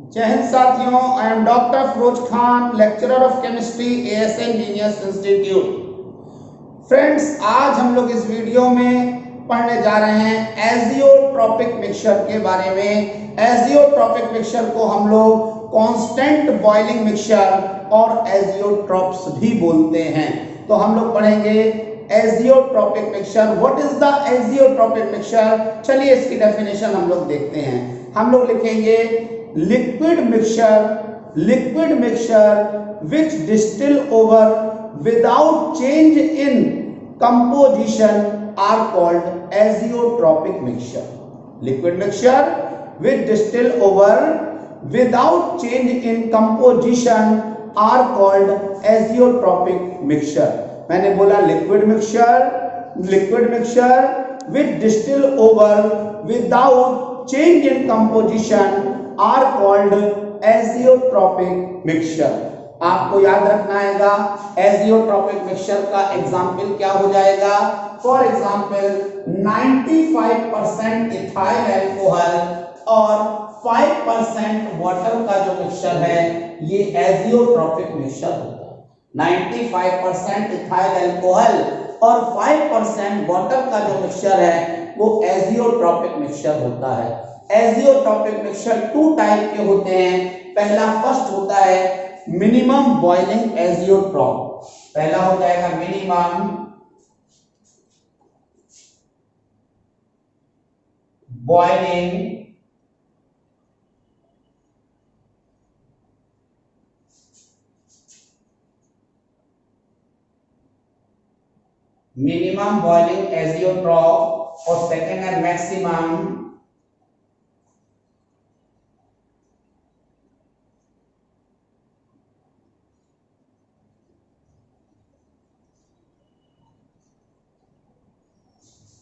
जय हिंद साथियों, I am doctor Firoz Khan, lecturer of chemistry, ASA engineers institute. Friends, आज हम लोग इस वीडियो में पढ़ने जा रहे हैं एजियोट्रॉपिक मिक्सचर के बारे में। एजियोट्रॉपिक मिक्सचर को हम लोग कांस्टेंट बॉइलिंग मिक्सचर और एजियोट्रॉप्स भी बोलते हैं। तो हम लोग पढ़ेंगे azeotropic mixture. What is the azeotropic mixture? चलिए इसकी डेफिनेशन हम लोग देखते हैं। हम लोग लिखेंगे liquid mixture which distill over without change in composition are called azeotropic mixture. Liquid mixture which distill over without change in composition are called azeotropic mixture. मैंने बोला liquid mixture which distill over without change in composition are called azeotropic mixture. आपको याद रखना हैगा azeotropic mixture का example क्या हो जाएगा। फॉर एग्जाम्पल 95% इथाइल अल्कोहल और 5% वाटर का जो मिक्सचर है ये एजियोट्रॉपिक मिक्सचर होता है। 95% इथाइल अल्कोहल और 5% वाटर का जो मिक्सचर है वो एजियोट्रॉपिक मिक्सचर होता है। एजियोट्रॉपिक मिक्सचर टू टाइप के होते हैं। पहला फर्स्ट होता है मिनिमम बॉइलिंग एजियोट्रॉप। पहला हो जाएगा मिनिमम बॉइलिंग एजियोट्रॉप और सेकेंड है maximum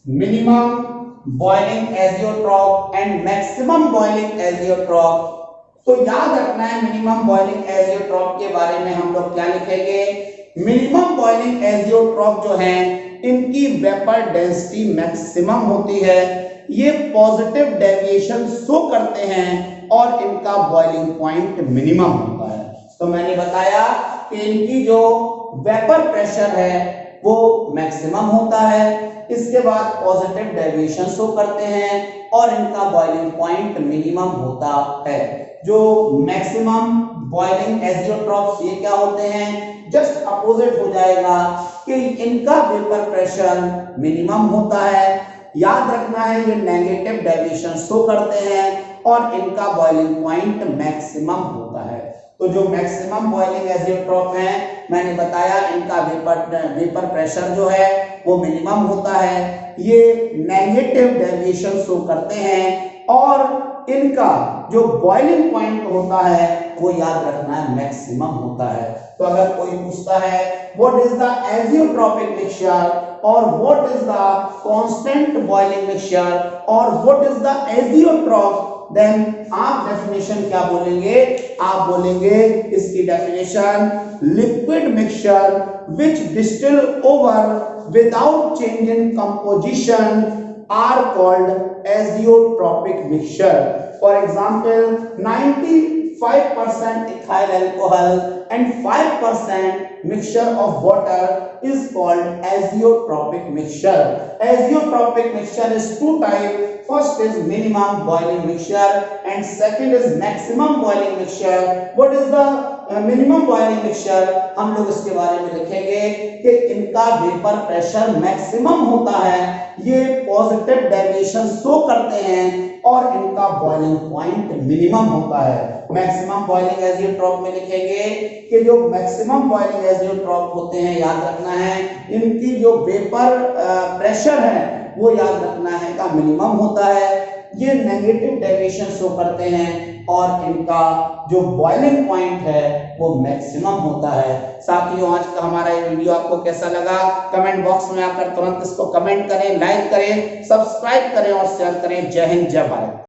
minimum boiling azeotrope and maximum boiling azeotrope. तो याद रखना है मिनिमम बॉइलिंग एजियोट्रॉप के बारे में हम लोग क्या लिखेंगे। मिनिमम बॉइलिंग एजियोट्रॉप जो है इनकी वेपर डेंसिटी मैक्सिमम होती है, ये पॉजिटिव डेविएशन शो करते हैं और इनका बॉइलिंग पॉइंट मिनिमम होता है। तो मैंने बताया कि इनकी जो वेपर प्रेशर है वो मैक्सिमम होता है, इसके बाद पॉजिटिव डेविएशन शो करते हैं और इनका बॉइलिंग पॉइंट मिनिमम होता है। जो मैक्सिमम बॉइलिंग एजियोट्रॉप्स ये क्या होते हैं, जस्ट अपोजिट हो जाएगा कि इनका वेपर प्रेशर मिनिमम होता है। याद रखना है ये नेगेटिव डेविएशन शो करते हैं और इनका बॉइलिंग पॉइंट मैक्सिमम होता है। तो जो मैक्सिमम बॉइलिंग एजियोट्रॉप है मैंने बताया इनका वेपर प्रेशर जो है वो मिनिमम होता है, ये नेगेटिव डेविएशन शो करते हैं और इनका जो बॉइलिंग पॉइंट होता है वो याद रखना है मैक्सिमम होता है। तो अगर कोई पूछता है what is the azeotropic mixture और what is the constant boiling mixture और what is the azeotrope, then आप डेफिनेशन क्या बोलेंगे, आप बोलेंगे इसकी definition liquid mixture which distill over without change in composition are called azeotropic mixture. For example, 95% ethyl alcohol and 5% mixture of water is called azeotropic mixture. Azeotropic mixture is two types. First is minimum boiling mixture and second is maximum boiling mixture. What is the minimum boiling mixture? हम लोग इसके बारे में लिखेंगे कि इनका vapour pressure maximum होता है, ये पॉजिटिव डेविएशन शो करते हैं और इनका बॉइलिंग पॉइंट मिनिमम होता है। मैक्सिमम बॉइलिंग एजियोट्रॉप में लिखेंगे कि जो मैक्सिमम बॉइलिंग एजियोट्रॉप होते हैं याद रखना है इनकी जो वेपर प्रेशर है वो याद रखना है का मिनिमम होता है, ये नेगेटिव डेविएशन शो करते हैं और इनका जो बॉइलिंग पॉइंट है वो मैक्सिमम होता है। साथियों, आज का हमारा ये वीडियो आपको कैसा लगा कमेंट बॉक्स में आकर तुरंत इसको कमेंट करें, लाइक करें, सब्सक्राइब करें और शेयर करें। जय हिंद, जय भारत।